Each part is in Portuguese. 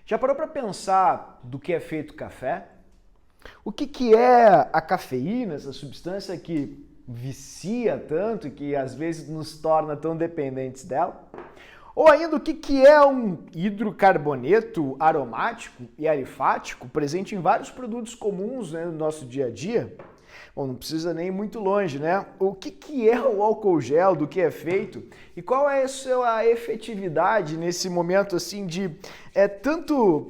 Já parou para pensar do que é feito o café? O que é a cafeína, essa substância que vicia tanto e que às vezes nos torna tão dependentes dela? Ou ainda, o que é um hidrocarboneto aromático e alifático presente em vários produtos comuns, né, no nosso dia a dia? Bom, não precisa nem ir muito longe, né? O que é o álcool gel, do que é feito e qual é a sua efetividade nesse momento assim de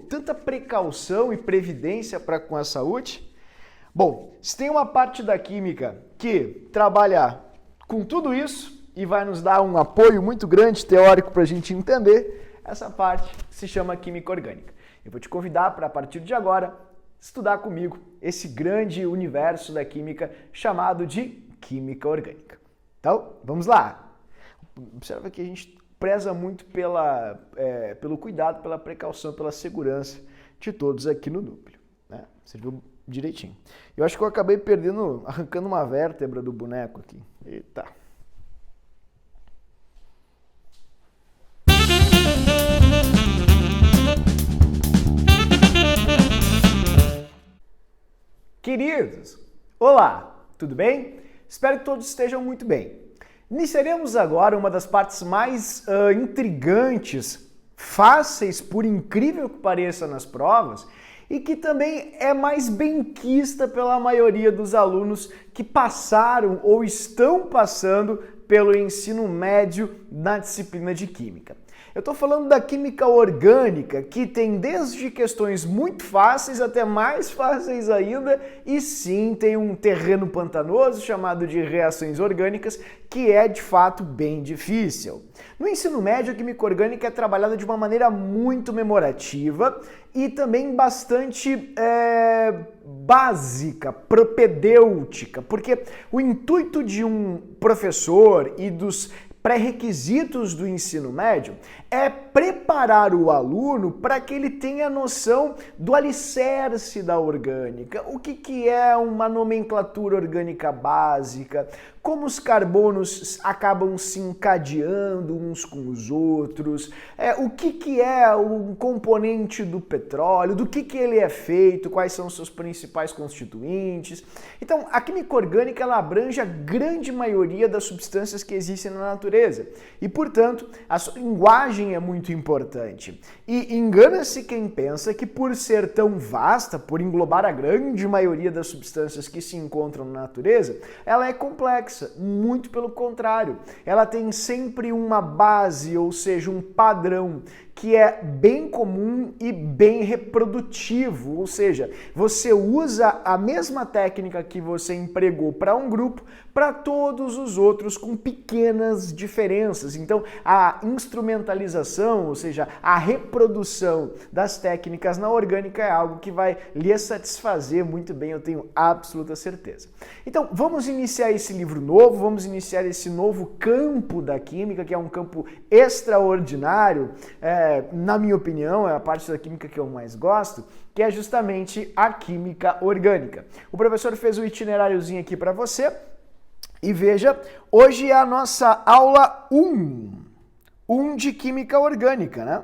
tanta precaução e previdência para com a saúde? Bom, se tem uma parte da química que trabalha com tudo isso e vai nos dar um apoio muito grande teórico para a gente entender, essa parte se chama química orgânica. Eu vou te convidar para, a partir de agora, estudar comigo esse grande universo da química chamado de química orgânica. Então, vamos lá! Observa que a gente preza muito pelo cuidado, pela precaução, pela segurança de todos aqui no núcleo, né? Você viu direitinho. Eu acho que eu acabei arrancando uma vértebra do boneco aqui. Eita! Queridos, olá, tudo bem? Espero que todos estejam muito bem. Iniciaremos agora uma das partes mais intrigantes, fáceis, por incrível que pareça nas provas, e que também é mais benquista pela maioria dos alunos que passaram ou estão passando pelo ensino médio na disciplina de Química. Eu estou falando da química orgânica, que tem desde questões muito fáceis até mais fáceis ainda, e sim tem um terreno pantanoso chamado de reações orgânicas, que é de fato bem difícil. No ensino médio, a química orgânica é trabalhada de uma maneira muito memorativa e também bastante básica, propedêutica, porque o intuito de um professor e dos pré-requisitos do ensino médio é preparar o aluno para que ele tenha noção do alicerce da orgânica, o que é uma nomenclatura orgânica básica, como os carbonos acabam se encadeando uns com os outros, o que é o componente do petróleo, do que ele é feito, quais são os seus principais constituintes. Então, a química orgânica ela abrange a grande maioria das substâncias que existem na natureza e, portanto, a sua linguagem é muito importante. E engana-se quem pensa que por ser tão vasta, por englobar a grande maioria das substâncias que se encontram na natureza, ela é complexa. Muito pelo contrário, ela tem sempre uma base, ou seja, um padrão que é bem comum e bem reprodutivo, ou seja, você usa a mesma técnica que você empregou para um grupo para todos os outros com pequenas diferenças. Então, a instrumentalização, ou seja, a reprodução das técnicas na orgânica é algo que vai lhe satisfazer muito bem, eu tenho absoluta certeza. Então, vamos iniciar esse livro novo, vamos iniciar esse novo campo da química, que é um campo extraordinário, na minha opinião, é a parte da química que eu mais gosto, que é justamente a química orgânica. O professor fez um itineráriozinho aqui para você e veja, hoje é a nossa aula 1 de química orgânica, né?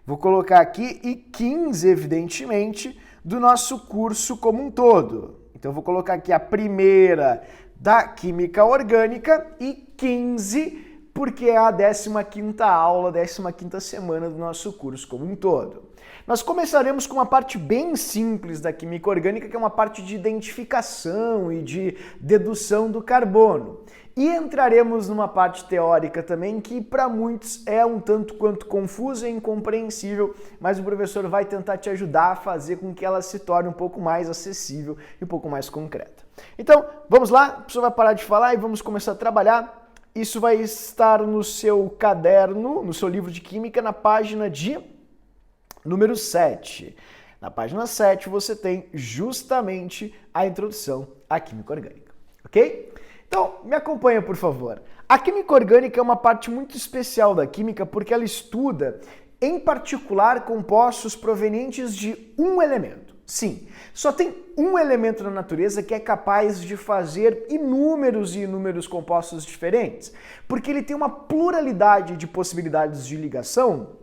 Vou colocar aqui e 15, evidentemente, do nosso curso como um todo. Então, vou colocar aqui a primeira da química orgânica e 15 porque é a 15ª aula, 15ª semana do nosso curso como um todo. Nós começaremos com uma parte bem simples da química orgânica, que é uma parte de identificação e de dedução do carbono. E entraremos numa parte teórica também, que para muitos é um tanto quanto confusa e incompreensível, mas o professor vai tentar te ajudar a fazer com que ela se torne um pouco mais acessível e um pouco mais concreta. Então, vamos lá, o professor vai parar de falar e vamos começar a trabalhar. Isso vai estar no seu caderno, no seu livro de química, na página de número 7. Na página 7 você tem justamente a introdução à química orgânica, ok? Então, me acompanha, por favor. A química orgânica é uma parte muito especial da química porque ela estuda, em particular, compostos provenientes de um elemento. Sim, só tem um elemento na natureza que é capaz de fazer inúmeros e inúmeros compostos diferentes, porque ele tem uma pluralidade de possibilidades de ligação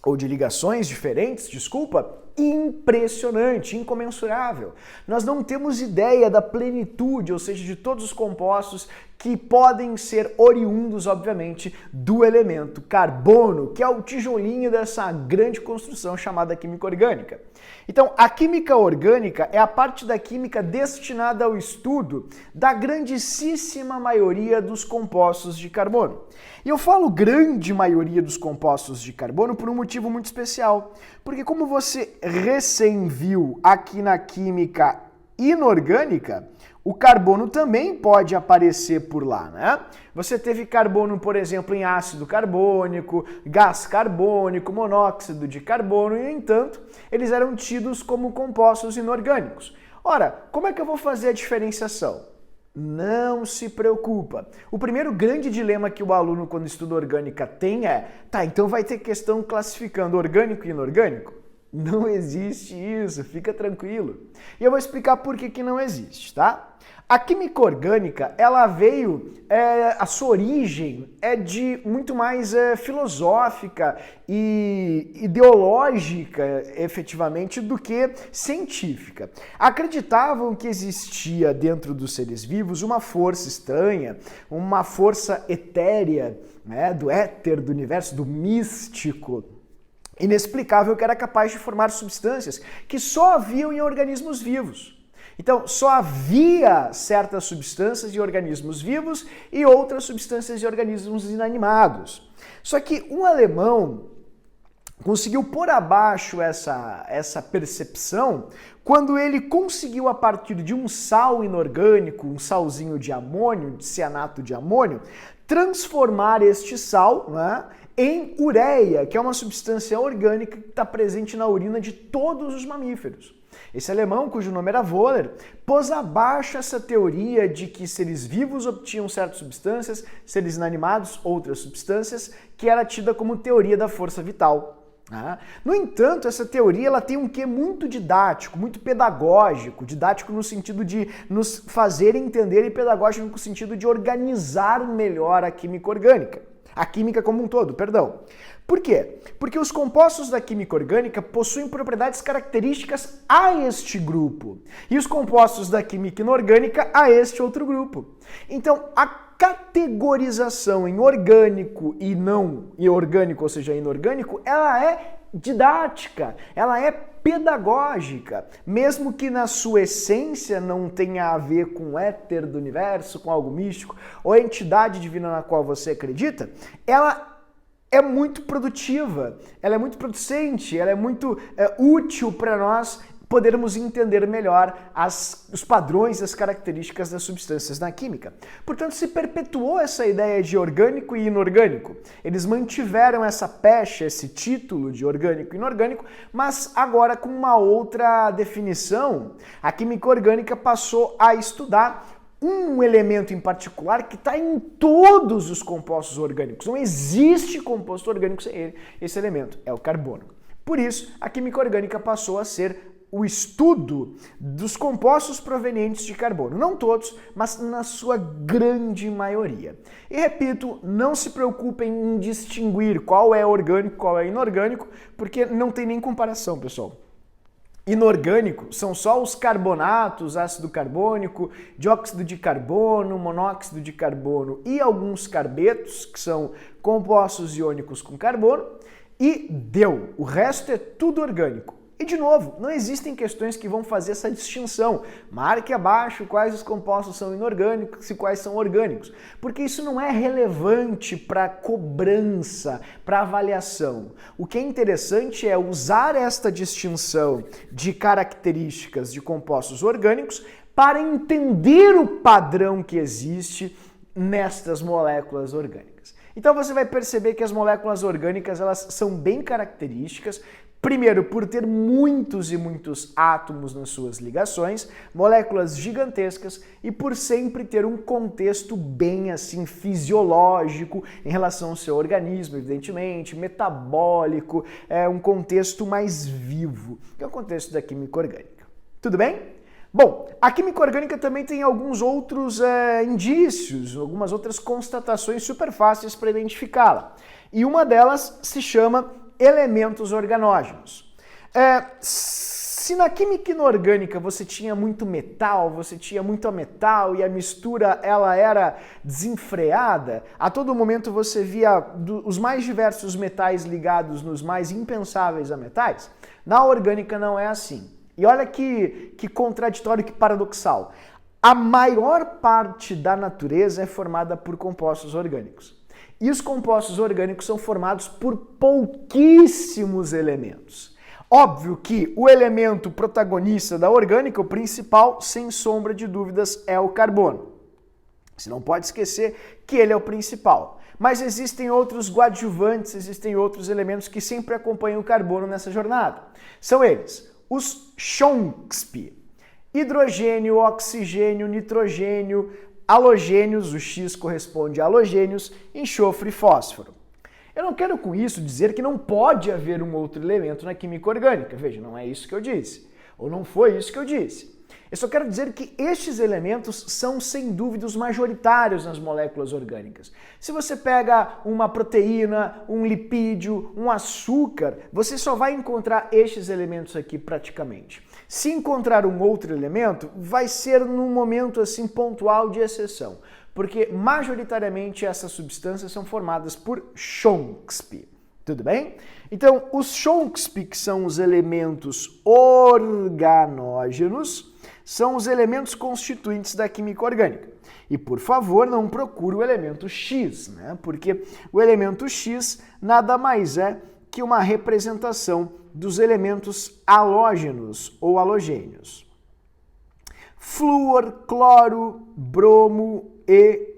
ou de ligações diferentes, desculpa, impressionante, incomensurável. Nós não temos ideia da plenitude, ou seja, de todos os compostos que podem ser oriundos, obviamente, do elemento carbono, que é o tijolinho dessa grande construção chamada química orgânica. Então, a química orgânica é a parte da química destinada ao estudo da grandíssima maioria dos compostos de carbono. E eu falo grande maioria dos compostos de carbono por um motivo muito especial, porque como você recém viu aqui na química inorgânica, o carbono também pode aparecer por lá, né? Você teve carbono, por exemplo, em ácido carbônico, gás carbônico, monóxido de carbono, e, no entanto, eles eram tidos como compostos inorgânicos. Ora, como é que eu vou fazer a diferenciação? Não se preocupa. O primeiro grande dilema que o aluno, quando estuda orgânica, tem é, então vai ter questão classificando orgânico e inorgânico? Não existe isso, fica tranquilo. E eu vou explicar por que não existe, tá? A química orgânica, ela veio, a sua origem é de muito mais filosófica e ideológica, efetivamente, do que científica. Acreditavam que existia dentro dos seres vivos uma força estranha, uma força etérea, né, do éter, do universo, do místico, inexplicável, que era capaz de formar substâncias que só haviam em organismos vivos. Então, só havia certas substâncias em organismos vivos e outras substâncias em organismos inanimados. Só que um alemão conseguiu pôr abaixo essa percepção quando ele conseguiu, a partir de um sal inorgânico, um salzinho de amônio, de cianato de amônio, transformar este sal, né, em ureia, que é uma substância orgânica que está presente na urina de todos os mamíferos. Esse alemão, cujo nome era Wöhler, pôs abaixo essa teoria de que seres vivos obtinham certas substâncias, seres inanimados outras substâncias, que era tida como teoria da força vital. No entanto, essa teoria ela tem um quê muito didático, muito pedagógico, didático no sentido de nos fazer entender e pedagógico no sentido de organizar melhor a química orgânica. A química como um todo, perdão. Por quê? Porque os compostos da química orgânica possuem propriedades características a este grupo e os compostos da química inorgânica a este outro grupo. Então, a categorização em orgânico e não orgânico, ou seja, inorgânico, ela é didática, ela é pedagógica, mesmo que na sua essência não tenha a ver com o éter do universo, com algo místico, ou a entidade divina na qual você acredita, ela é muito produtiva, ela é muito producente, ela é muito útil para nós podermos entender melhor os padrões e as características das substâncias na química. Portanto, se perpetuou essa ideia de orgânico e inorgânico. Eles mantiveram essa pecha, esse título de orgânico e inorgânico, mas agora com uma outra definição. A química orgânica passou a estudar um elemento em particular que está em todos os compostos orgânicos. Não existe composto orgânico sem ele. Esse elemento é o carbono. Por isso, a química orgânica passou a ser o estudo dos compostos provenientes de carbono. Não todos, mas na sua grande maioria. E repito, não se preocupem em distinguir qual é orgânico, qual é inorgânico, porque não tem nem comparação, pessoal. Inorgânico são só os carbonatos, ácido carbônico, dióxido de carbono, monóxido de carbono e alguns carbetos, que são compostos iônicos com carbono, e deu. O resto é tudo orgânico. E, de novo, não existem questões que vão fazer essa distinção. Marque abaixo quais os compostos são inorgânicos e quais são orgânicos, porque isso não é relevante para cobrança, para avaliação. O que é interessante é usar esta distinção de características de compostos orgânicos para entender o padrão que existe nestas moléculas orgânicas. Então você vai perceber que as moléculas orgânicas elas são bem características. Primeiro, por ter muitos e muitos átomos nas suas ligações, moléculas gigantescas, e por sempre ter um contexto bem assim fisiológico em relação ao seu organismo, evidentemente, metabólico, um contexto mais vivo, que é o contexto da química orgânica. Tudo bem? Bom, a química orgânica também tem alguns outros indícios, algumas outras constatações super fáceis para identificá-la. E uma delas se chama elementos organógenos. Se na química inorgânica você tinha muito metal, você tinha muito metal e a mistura ela era desenfreada, a todo momento você via os mais diversos metais ligados nos mais impensáveis a metais, na orgânica não é assim. E olha que contraditório, que paradoxal. A maior parte da natureza é formada por compostos orgânicos. E os compostos orgânicos são formados por pouquíssimos elementos. Óbvio que o elemento protagonista da orgânica, o principal, sem sombra de dúvidas, é o carbono. Você não pode esquecer que ele é o principal. Mas existem outros coadjuvantes, existem outros elementos que sempre acompanham o carbono nessa jornada. São eles, os Chomsky: hidrogênio, oxigênio, nitrogênio, halogênios, o X corresponde a halogênios, enxofre e fósforo. Eu não quero com isso dizer que não pode haver um outro elemento na química orgânica. Veja, não é isso que eu disse. Ou não foi isso que eu disse. Eu só quero dizer que estes elementos são, sem dúvida, os majoritários nas moléculas orgânicas. Se você pega uma proteína, um lipídio, um açúcar, você só vai encontrar estes elementos aqui praticamente. Se encontrar um outro elemento, vai ser num momento assim pontual de exceção, porque majoritariamente essas substâncias são formadas por Chomsky. Tudo bem? Então, os Chomsky, que são os elementos organógenos, são os elementos constituintes da química orgânica. E, por favor, não procure o elemento X, né? Porque o elemento X nada mais é que uma representação dos elementos halógenos ou halogênios. Flúor, cloro, bromo e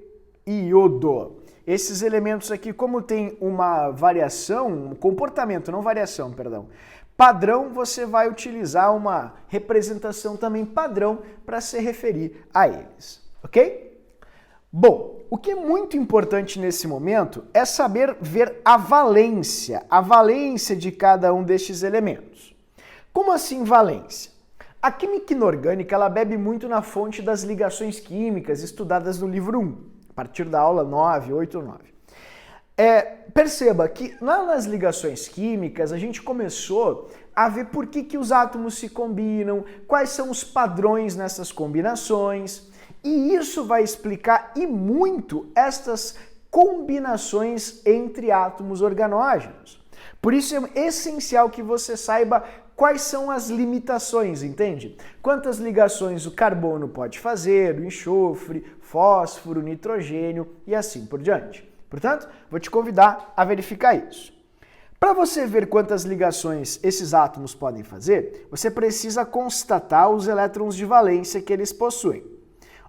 iodo. Esses elementos aqui, como tem uma variação, um comportamento, não variação, perdão, padrão, você vai utilizar uma representação também padrão para se referir a eles, ok? Bom, o que é muito importante nesse momento é saber ver a valência de cada um destes elementos. Como assim valência? A química inorgânica ela bebe muito na fonte das ligações químicas estudadas no livro 1, a partir da aula 9, 8 ou 9. Perceba que lá nas ligações químicas a gente começou a ver por que os átomos se combinam, quais são os padrões nessas combinações, e isso vai explicar e muito estas combinações entre átomos organógenos. Por isso é essencial que você saiba quais são as limitações, entende? Quantas ligações o carbono pode fazer, o enxofre, fósforo, nitrogênio e assim por diante. Portanto, vou te convidar a verificar isso. Para você ver quantas ligações esses átomos podem fazer, você precisa constatar os elétrons de valência que eles possuem.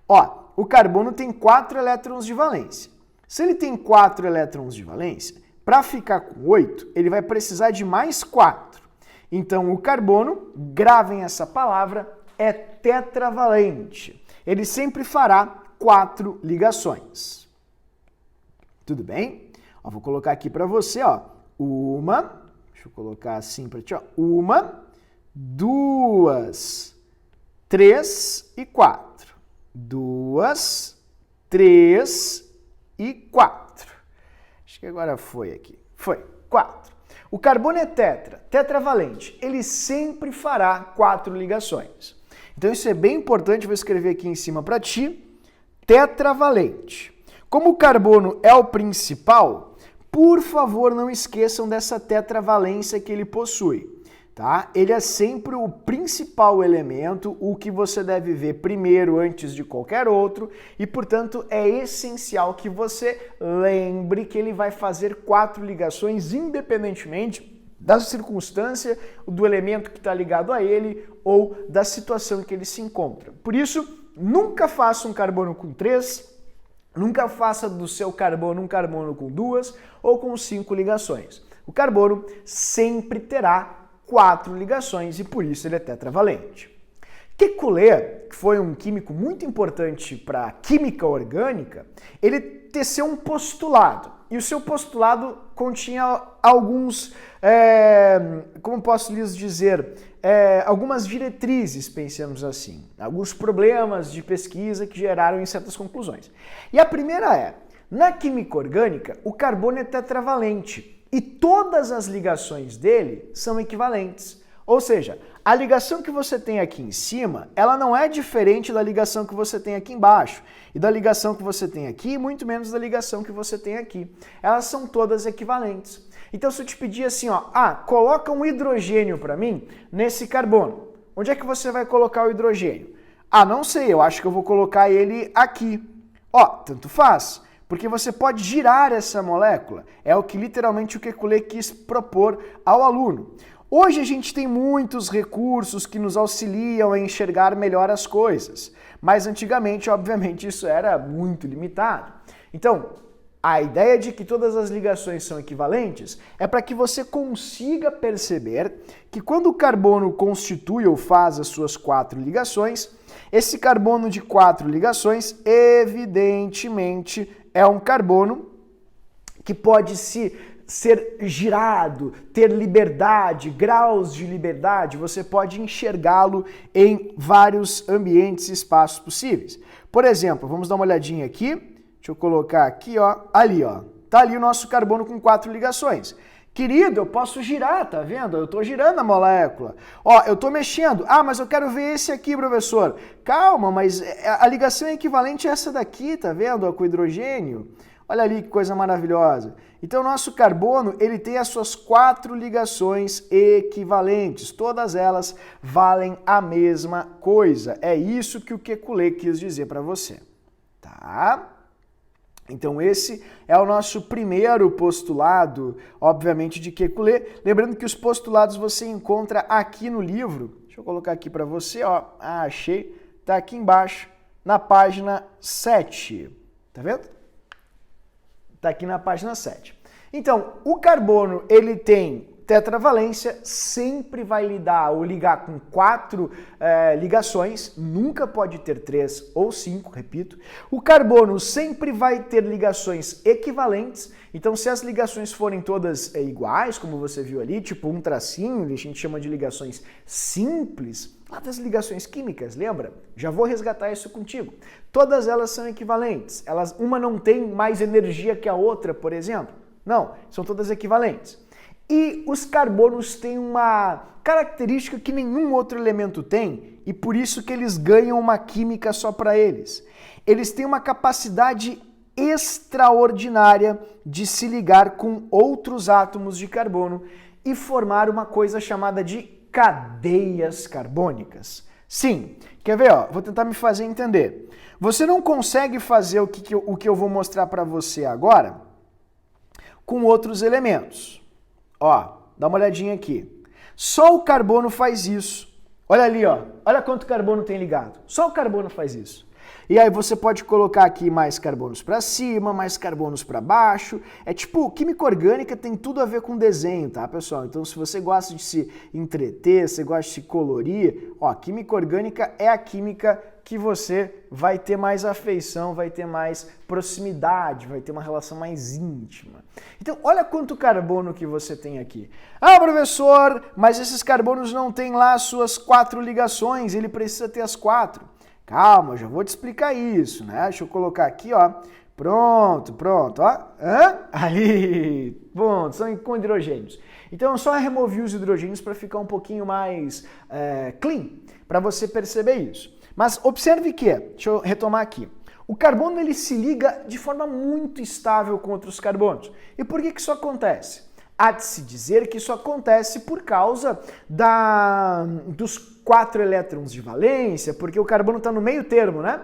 Ó, o carbono tem 4 elétrons de valência. Se ele tem 4 elétrons de valência, para ficar com 8, ele vai precisar de mais 4. Então, o carbono, gravem essa palavra, é tetravalente. Ele sempre fará 4 ligações. Tudo bem? Ó, vou colocar aqui para você, ó, deixa eu colocar assim para ti, ó, 1, 2, 3 e 4. 2, 3 e 4. Acho que agora foi aqui. Foi, 4. O carbono é tetravalente. Ele sempre fará 4 ligações. Então isso é bem importante, vou escrever aqui em cima para ti, tetravalente. Como o carbono é o principal, por favor não esqueçam dessa tetravalência que ele possui. Tá? Ele é sempre o principal elemento, o que você deve ver primeiro antes de qualquer outro, e portanto é essencial que você lembre que ele vai fazer 4 ligações independentemente da circunstância, do elemento que está ligado a ele ou da situação em que ele se encontra. Por isso, nunca faça um carbono com 3, nunca faça do seu carbono um carbono com 2 ou com 5 ligações. O carbono sempre terá 4 ligações e por isso ele é tetravalente. Kekulé, que foi um químico muito importante para a química orgânica, ele teceu um postulado. E o seu postulado continha alguns, como posso lhes dizer, algumas diretrizes, pensemos assim, alguns problemas de pesquisa que geraram em certas conclusões. E a primeira é, na química orgânica, o carbono é tetravalente. E todas as ligações dele são equivalentes. Ou seja, a ligação que você tem aqui em cima, ela não é diferente da ligação que você tem aqui embaixo. E da ligação que você tem aqui, muito menos da ligação que você tem aqui. Elas são todas equivalentes. Então, se eu te pedir assim, ó, coloca um hidrogênio para mim nesse carbono. Onde é que você vai colocar o hidrogênio? Não sei, eu acho que eu vou colocar ele aqui. Tanto faz. Porque você pode girar essa molécula. É o que literalmente o Kekulé quis propor ao aluno. Hoje a gente tem muitos recursos que nos auxiliam a enxergar melhor as coisas. Mas antigamente, obviamente, isso era muito limitado. Então, a ideia de que todas as ligações são equivalentes é para que você consiga perceber que quando o carbono constitui ou faz as suas 4 ligações, esse carbono de 4 ligações, evidentemente, é um carbono que pode ser girado, ter liberdade, graus de liberdade, você pode enxergá-lo em vários ambientes e espaços possíveis. Por exemplo, vamos dar uma olhadinha aqui, deixa eu colocar aqui, ali, tá ali o nosso carbono com 4 ligações. Querido, eu posso girar, tá vendo? Eu tô girando a molécula. Eu tô mexendo. Mas eu quero ver esse aqui, professor. Calma, mas a ligação é equivalente a essa daqui, tá vendo? Com o hidrogênio. Olha ali que coisa maravilhosa. Então, o nosso carbono, ele tem as suas 4 ligações equivalentes. Todas elas valem a mesma coisa. É isso que o Kekulé quis dizer para você. Tá? Então esse é o nosso primeiro postulado, obviamente, de Kekulé. Lembrando que os postulados você encontra aqui no livro. Deixa eu colocar aqui para você, achei. Tá aqui embaixo, na página 7. Tá vendo? Tá aqui na página 7. Então, o carbono, ele tem tetravalência, sempre vai ligar com 4 ligações, nunca pode ter 3 ou 5, repito. O carbono sempre vai ter ligações equivalentes, então se as ligações forem todas iguais, como você viu ali, tipo um tracinho, a gente chama de ligações simples, lá das ligações químicas, lembra? Já vou resgatar isso contigo. Todas elas são equivalentes, uma não tem mais energia que a outra, por exemplo. Não, são todas equivalentes. E os carbonos têm uma característica que nenhum outro elemento tem, e por isso que eles ganham uma química só para eles. Eles têm uma capacidade extraordinária de se ligar com outros átomos de carbono e formar uma coisa chamada de cadeias carbônicas. Sim, quer ver? Vou tentar me fazer entender. Você não consegue fazer o que eu vou mostrar para você agora com outros elementos. Dá uma olhadinha aqui. Só o carbono faz isso. Olha ali, olha quanto carbono tem ligado. Só o carbono faz isso. E aí você pode colocar aqui mais carbonos para cima, mais carbonos para baixo. É tipo, química orgânica tem tudo a ver com desenho, tá, pessoal? Então, se você gosta de se entreter, você gosta de se colorir, química orgânica é a química que você vai ter mais afeição, vai ter mais proximidade, vai ter uma relação mais íntima. Então, olha quanto carbono que você tem aqui. Professor, mas esses carbonos não têm lá as suas 4 ligações, ele precisa ter as 4. Calma, já vou te explicar isso, né? Deixa eu colocar aqui, Pronto, Ali, pronto, são com hidrogênios. Então, eu só removi os hidrogênios para ficar um pouquinho mais clean, para você perceber isso. Mas observe que, deixa eu retomar aqui, o carbono ele se liga de forma muito estável com outros carbonos. E por que isso acontece? Há de se dizer que isso acontece por causa dos 4 elétrons de valência, porque o carbono está no meio termo, né?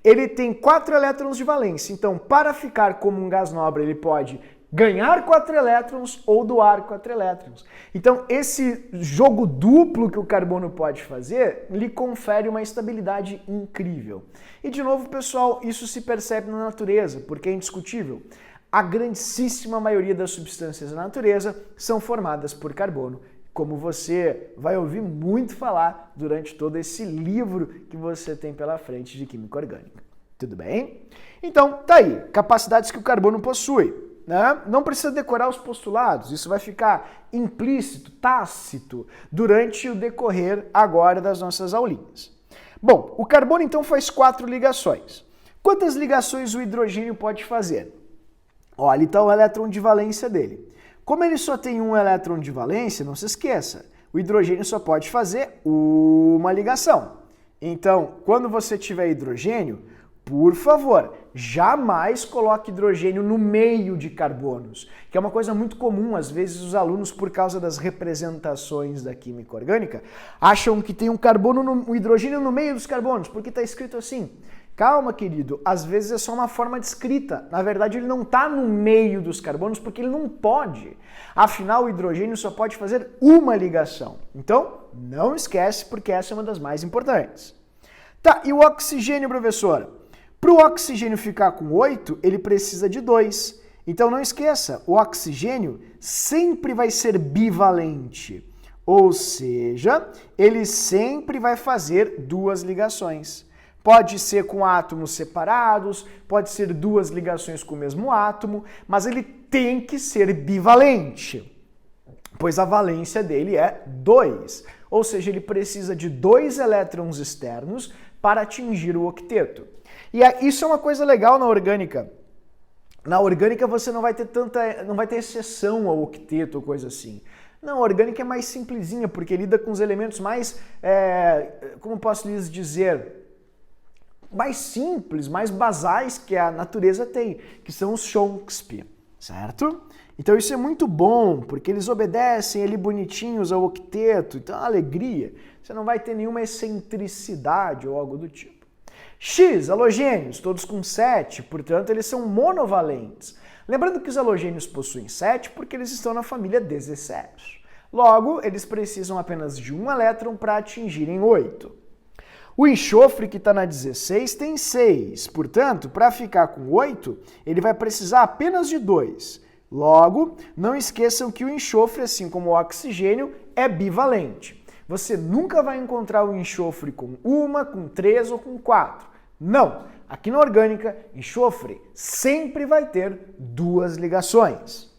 Ele tem 4 elétrons de valência, então para ficar como um gás nobre ele pode ganhar 4 elétrons ou doar 4 elétrons. Então esse jogo duplo que o carbono pode fazer lhe confere uma estabilidade incrível. E de novo, pessoal, isso se percebe na natureza, porque é indiscutível. A grandíssima maioria das substâncias da natureza são formadas por carbono, como você vai ouvir muito falar durante todo esse livro que você tem pela frente de Química Orgânica. Tudo bem? Então, tá aí, capacidades que o carbono possui. Né? Não precisa decorar os postulados, isso vai ficar implícito, tácito, durante o decorrer agora das nossas aulinhas. Bom, o carbono então faz 4 ligações. Quantas ligações o hidrogênio pode fazer? Ali está o elétron de valência dele. Como ele só tem um elétron de valência, não se esqueça, o hidrogênio só pode fazer uma ligação. Então, quando você tiver hidrogênio, por favor, jamais coloque hidrogênio no meio de carbonos, que é uma coisa muito comum. Às vezes os alunos, por causa das representações da química orgânica, acham que tem um hidrogênio no meio dos carbonos, porque está escrito assim. Calma, querido, às vezes é só uma forma de escrita. Na verdade, ele não está no meio dos carbonos porque ele não pode. Afinal, o hidrogênio só pode fazer uma ligação. Então, não esquece, porque essa é uma das mais importantes. Tá, e o oxigênio, professora? Para o oxigênio ficar com 8, ele precisa de 2. Então, não esqueça, o oxigênio sempre vai ser bivalente. Ou seja, ele sempre vai fazer duas ligações. Pode ser com átomos separados, pode ser duas ligações com o mesmo átomo, mas ele tem que ser bivalente, pois a valência dele é 2. Ou seja, ele precisa de 2 elétrons externos para atingir o octeto. E isso é uma coisa legal na orgânica. Na orgânica você não vai ter exceção ao octeto ou coisa assim. Não, a orgânica é mais simplesinha, porque lida com os elementos mais, como posso lhes dizer, mais simples, mais basais que a natureza tem, que são os Chomsky, certo? Então isso é muito bom, porque eles obedecem ali bonitinhos ao octeto, então é uma alegria. Você não vai ter nenhuma excentricidade ou algo do tipo. X, halogênios, todos com 7, portanto eles são monovalentes. Lembrando que os halogênios possuem 7 porque eles estão na família 17. Logo, eles precisam apenas de um elétron para atingirem 8. O enxofre, que está na 16, tem 6. Portanto, para ficar com 8, ele vai precisar apenas de 2. Logo, não esqueçam que o enxofre, assim como o oxigênio, é bivalente. Você nunca vai encontrar o enxofre com 1, com 3 ou com 4. Não! Aqui na orgânica, enxofre sempre vai ter duas ligações.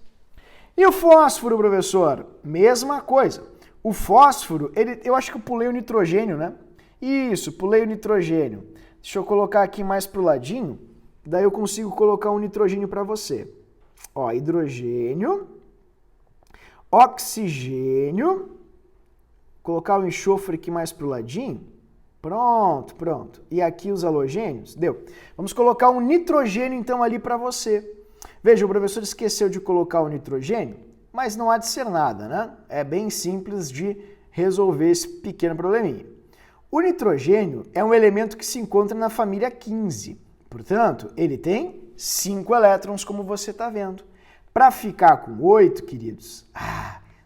E o fósforo, professor? Mesma coisa. O fósforo, eu acho que eu pulei o nitrogênio, né? Isso, pulei o nitrogênio. Deixa eu colocar aqui mais para o ladinho, daí eu consigo colocar um nitrogênio para você. Ó, hidrogênio, oxigênio, colocar o enxofre aqui mais para o ladinho. Pronto, pronto. E aqui os halogênios, deu. Vamos colocar um nitrogênio então ali para você. Veja, o professor esqueceu de colocar o nitrogênio, mas não há de ser nada, né? É bem simples de resolver esse pequeno probleminha. O nitrogênio é um elemento que se encontra na família 15, portanto, ele tem 5 elétrons, como você está vendo. Para ficar com 8, queridos,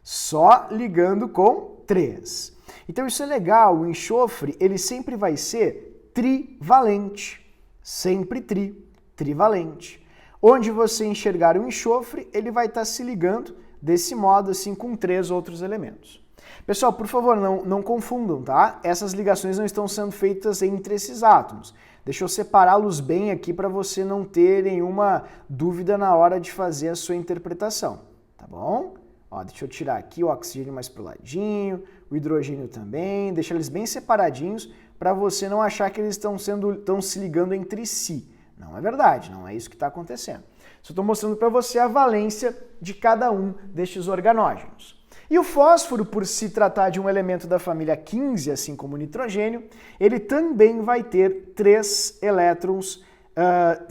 só ligando com 3. Então isso é legal, o enxofre ele sempre vai ser trivalente, sempre trivalente. Onde você enxergar o enxofre, ele vai estar se ligando desse modo, assim, com 3 outros elementos. Pessoal, por favor, não confundam, tá? Essas ligações não estão sendo feitas entre esses átomos. Deixa eu separá-los bem aqui para você não ter nenhuma dúvida na hora de fazer a sua interpretação, tá bom? Ó, deixa eu tirar aqui o oxigênio mais pro ladinho, o hidrogênio também, deixa eles bem separadinhos para você não achar que eles estão se ligando entre si. Não é verdade, não é isso que está acontecendo. Só estou mostrando para você a valência de cada um destes organógenos. E o fósforo, por se tratar de um elemento da família 15, assim como o nitrogênio, ele também vai ter 3 elétrons,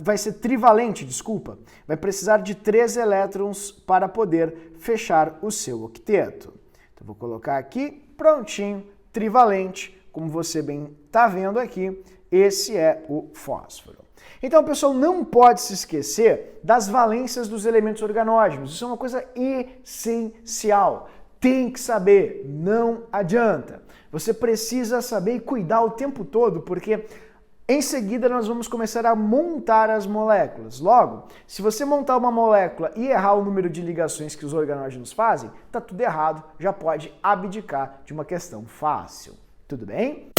vai ser trivalente, desculpa, vai precisar de 3 elétrons para poder fechar o seu octeto. Então vou colocar aqui, prontinho, trivalente, como você bem está vendo aqui, esse é o fósforo. Então, pessoal, não pode se esquecer das valências dos elementos organógenos. Isso é uma coisa essencial. Tem que saber, não adianta. Você precisa saber e cuidar o tempo todo, porque em seguida nós vamos começar a montar as moléculas. Logo, se você montar uma molécula e errar o número de ligações que os organógenos fazem, tá tudo errado, já pode abdicar de uma questão fácil. Tudo bem?